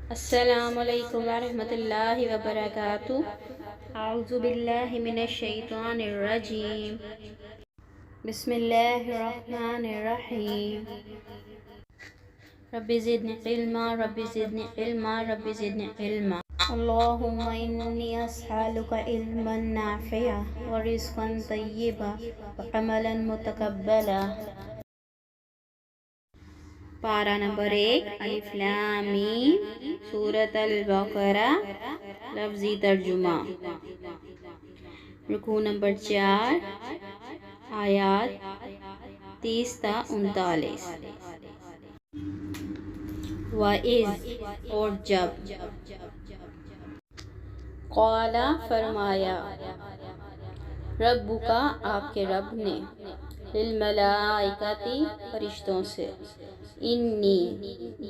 السلام علیکم ورحمۃ اللہ وبرکاتہ۔ اعوذ باللہ من الشیطان الرجیم، بسم اللہ الرحمن الرحیم۔ رب زدنی علما، رب زدنی علما، رب زدنی علما۔ اللہم انی اسألک علما نافعا ورزقا طیبا وعملا متقبلا۔ پارہ نمبر 1، الف لام میم، سورۃ البقرہ، لفظی ترجمہ۔ رکوع نمبر 4، آیات 30 تا 39۔ وَإِذْ، اور جب، قَالَ، فرمایا، ربک، آپ کے رب نے، للملائکۃ، فرشتوں سے، انی،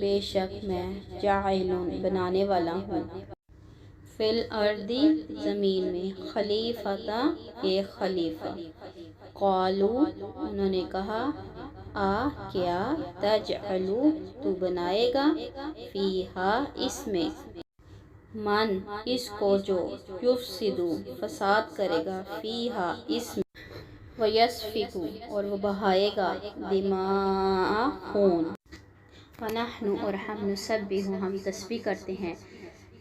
بے شک میں، جاعل، بنانے والا ہوں، فی الارض، زمین میں، خلیفۃ، ایک خلیفہ۔ قالوا، انہوں نے کہا، کیا، تجعل، تو بنائے گا، فیہا، اس میں، من، اس کو جو، یفسد، فساد کرے گا، فیہا، اس میں، ویسفک، اور وہ بہائے گا، دماء، خون۔ ونحن، اور ہم، نسبح، ہم تسبیح کرتے ہیں،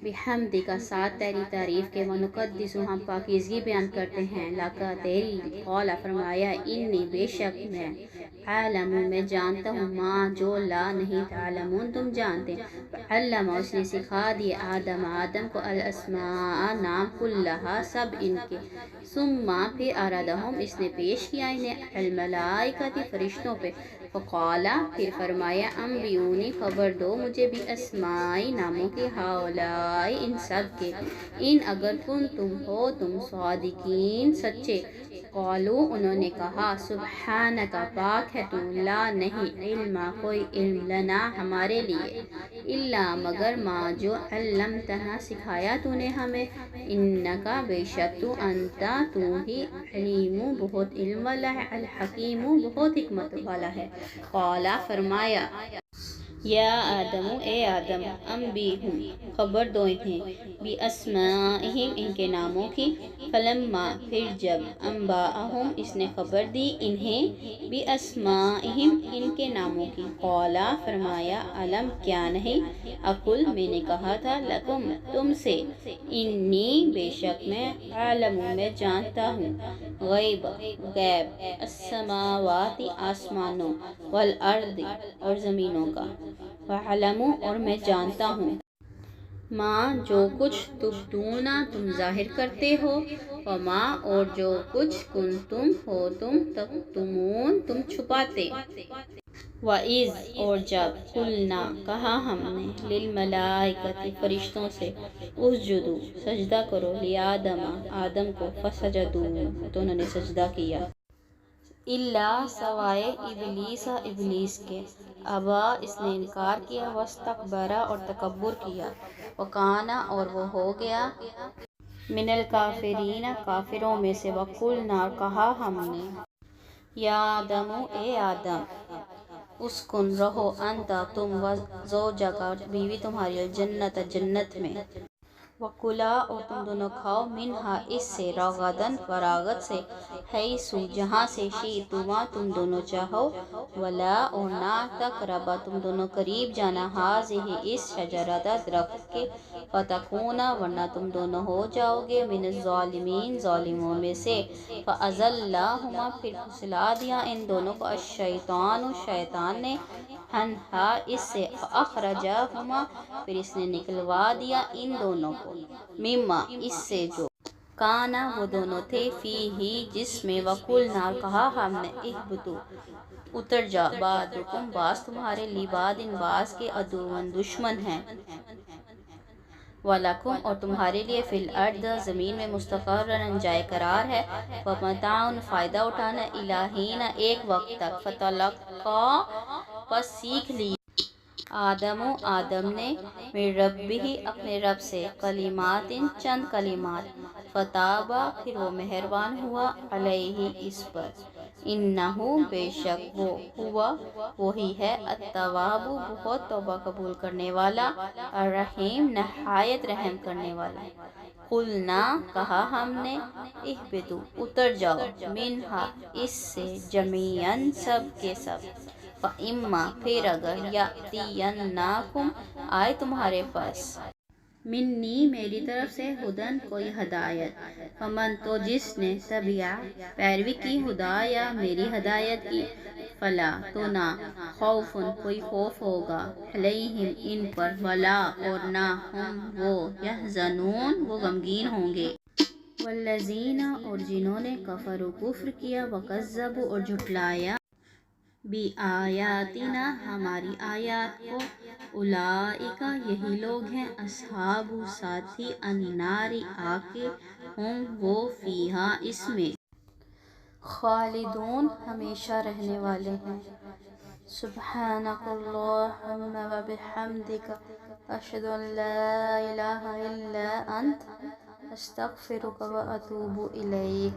بحمدک، ساتھ تیری تعریف کے، ونقدس، ہم پاکیزگی بیان کرتے ہیں، لکا، تیری، قال، فرمایا، انی، بے شک میں، عالم، میں جانتا ہوں، ما، جو، لا، نہیں، تعلمون، تم جانتے۔ علم، اس نے سکھا دیے، آدم، آدم کو، الاسماء، نام، کلہا، سب ان کے، ثم، پھر، عرضہم، اس نے پیش کیا انہیں، الملائکۃ، فرشتوں پہ، فقال، پھر فرمایا، انبئونی، خبر دو مجھے، باسماء، ناموں کے، ہؤلاء، ان سب کے، ان، اگر، کنتم، ہو تم، صادقین، سچے۔ قالوا، انہوں نے کہا، سبحانک، پاک ہے تو، لا، نہیں، علم، کوئی علم، لنا، ہمارے لیے، الا، مگر، ما، جو، علمتنا، سکھایا تو نے ہمیں، انکا، بے شک تو، انتا، تو ہی، علیم، بہت علم والا ہے، الحکیم، بہت حکمت والا ہے۔ قال، فرمایا، یا آدم، اے آدم، انبئہم، خبر دو انہیں، باسمائہم، ان کے ناموں کی، فلما، پھر جب، انبأہم، اس نے خبر دی انہیں، باسمائہم، ان کے ناموں کی، قال، فرمایا، الم، کیا نہیں، اقل، میں نے کہا تھا، لکم، تم سے، انی، بے شک میں، عالم، میں جانتا ہوں، غیب، السماوات، آسمانوں، والارض، اور زمینوں کا، وَأَعْلَمُ، اور میں جانتا ہوں، ما، جو کچھ، تبدون، تم ظاہر کرتے ہو، وما، اور جو کچھ، کنتم، ہو تم، تکتمون، تم چھپاتے۔ وَإِذْ، اور جب، قُلْنَا، کہا ہم نے، لِلْمَلَائِكَةِ، فرشتوں سے، اسجدوا، سجدہ کرو، لِآدَمَ، آدم کو، فسجدوا، تو انہوں نے سجدہ کیا، الا، سوائے، ابلیس، ابلیس کے، ابا، اس نے انکار کیا، واستکبر، اور تکبر کیا، وکان، اور وہ ہو گیا، من الکافرین، کافروں میں سے، وقلنا، اور کہا ہم نے، یا آدم، اے آدم، اسکن، رہو، انت، تم، وزوجک، اور بیوی تمہاری، الجنت، جنت میں، وکلا، اور تم دونوں کھاؤ، منہا، اس سے، رغداً، فراغت سے، حیث، جہاں سے، شئتما، تم دونوں چاہو، ولا، اور نہ، تقربا، تم دونوں قریب جانا، ہذہ، اس، شجرۃ، درخت کے، فتکونا، ورنہ تم دونوں ہو جاؤ گے، من الظالمین، ظالموں میں سے، فازلہما، پھر پھسلا دیا ان دونوں کو، الشیطان، شیطان نے، عنہا، اس سے، فاخرجہما، پھر اس نے نکلوا دیا ان دونوں کو، مما، اس سے جو، کانا، وہ دونوں تھے، فیہ، جس میں، وقلنا، اور کہا ہم نے، اہبطوا، اتر جا، بعضکم، بعض تمہارے، لبعض، بعض کے، عدو، دشمن ہیں، وَلَکُمْ، اور تمہارے لیے، فی الارض، زمین میں، مستقرٌ، جائے قرار ہے، وَمَتَاعٌ، فائدہ اٹھانا، الی حین، ایک وقت تک، فَتَلَقَّىٰ، پس سیکھ لی، آدم، آدم نے، من ربہ، اپنے رب سے، کلمات، چند کلمات، فتاب، پھر وہ مہربان ہوا، علیہ، اس پر، انہو بے شک وہ ہوا وہی ہے التواب بہت توبہ قبول کرنے والا، الرحیم نہایت رحم کرنے والا۔ قلنا کہا ہم نے، اہبطوا اتر جاؤ، منہا اس سے، جمیعاً سب کے سب، فاما پھر اگر، یاتیناکم آئے تمہارے پاس، منی میری طرف سے، ہدن کوئی ہدایت، فمن تو جس نے، تبع پیروی کی، ہدایا میری ہدایت کی، فلا تو نہ، خوف کوئی خوف ہوگا، علیہم ان پر، ولا اور نہ، ہم وہ، یحزنون وہ غمگین ہوں گے۔ والذین اور جنہوں نے، کفروا کفر کیا، وکذبوا اور جھٹلایا، بآیاتنا ہماری آیات کو، اولئک یہی لوگ ہیں، اصحاب ساتھی، النار آگ کے، ہم وہ، فیہا اس میں، خالدون ہمیشہ رہنے والے ہیں۔ سبحانک اللہم و بحمدک، اشہد ان لا الہ الا انت، استغفرک و اتوب الیک۔